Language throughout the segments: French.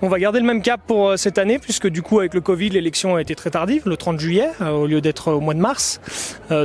On va garder le même cap pour cette année puisque du coup avec le Covid l'élection a été très tardive, le 30 juillet au lieu d'être au mois de mars.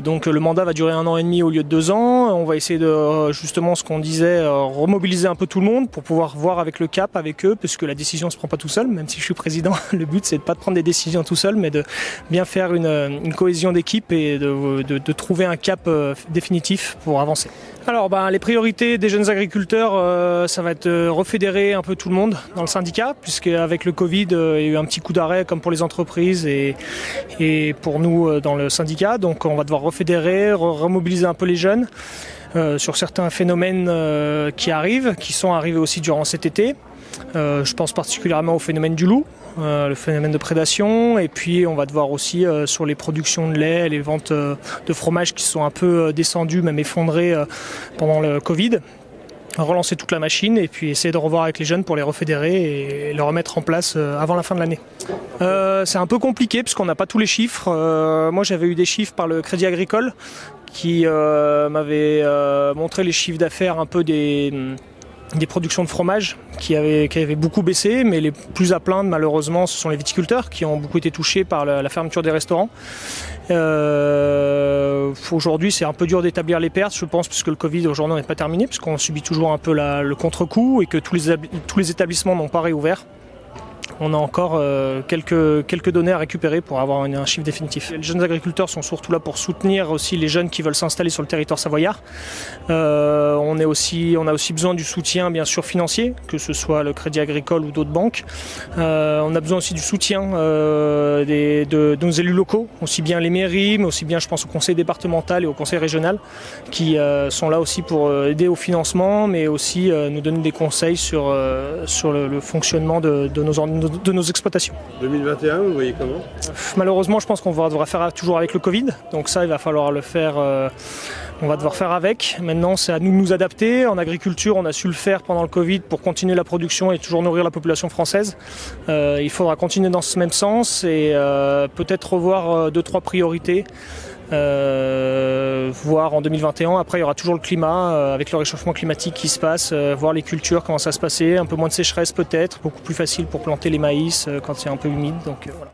Donc le mandat va durer 1 an et demi au lieu de 2 ans. On va essayer de justement ce qu'on disait, remobiliser un peu tout le monde pour pouvoir voir avec le cap avec eux puisque la décision ne se prend pas tout seul, même si je suis président. Le but c'est de pas de prendre des décisions tout seul mais de bien faire une cohésion d'équipe et de trouver un cap définitif pour avancer. Alors les priorités des jeunes agriculteurs, ça va être refédérer un peu tout le monde dans le syndicat, puisque avec le Covid, il y a eu un petit coup d'arrêt comme pour les entreprises et pour nous dans le syndicat. Donc on va devoir refédérer, remobiliser un peu les jeunes sur certains phénomènes qui sont arrivés aussi durant cet été. Je pense particulièrement au phénomène du loup. Le phénomène de prédation, et puis on va devoir aussi sur les productions de lait, les ventes de fromage qui sont un peu descendues, même effondrées pendant le Covid, relancer toute la machine et puis essayer de revoir avec les jeunes pour les refédérer et les remettre en place avant la fin de l'année. C'est un peu compliqué parce qu'on n'a pas tous les chiffres. Moi j'avais eu des chiffres par le Crédit Agricole qui m'avait montré les chiffres d'affaires un peu des productions de fromage qui avaient beaucoup baissé, mais les plus à plaindre malheureusement ce sont les viticulteurs qui ont beaucoup été touchés par la fermeture des restaurants. Aujourd'hui c'est un peu dur d'établir les pertes, je pense, puisque le Covid aujourd'hui n'est pas terminé, puisqu'on subit toujours un peu le contre-coup et que tous les établissements n'ont pas réouvert. On a encore quelques données à récupérer pour avoir un chiffre définitif. Les jeunes agriculteurs sont surtout là pour soutenir aussi les jeunes qui veulent s'installer sur le territoire savoyard. On a aussi besoin du soutien bien sûr financier, que ce soit le Crédit Agricole ou d'autres banques. On a besoin aussi du soutien de nos élus locaux, aussi bien les mairies, mais aussi bien je pense au conseil départemental et au conseil régional, qui sont là aussi pour aider au financement, mais aussi nous donner des conseils sur le fonctionnement de nos exploitations. 2021, vous voyez comment? Malheureusement, je pense qu'on va devoir faire toujours avec le Covid. Donc ça, il va falloir le faire. On va devoir faire avec. Maintenant, c'est à nous de nous adapter. En agriculture, on a su le faire pendant le Covid pour continuer la production et toujours nourrir la population française. Il faudra continuer dans ce même sens et peut-être revoir 2-3 priorités. Voir en 2021, après il y aura toujours le climat avec le réchauffement climatique qui se passe, voir les cultures, comment ça se passer, un peu moins de sécheresse peut-être, beaucoup plus facile pour planter les maïs quand c'est un peu humide, donc voilà.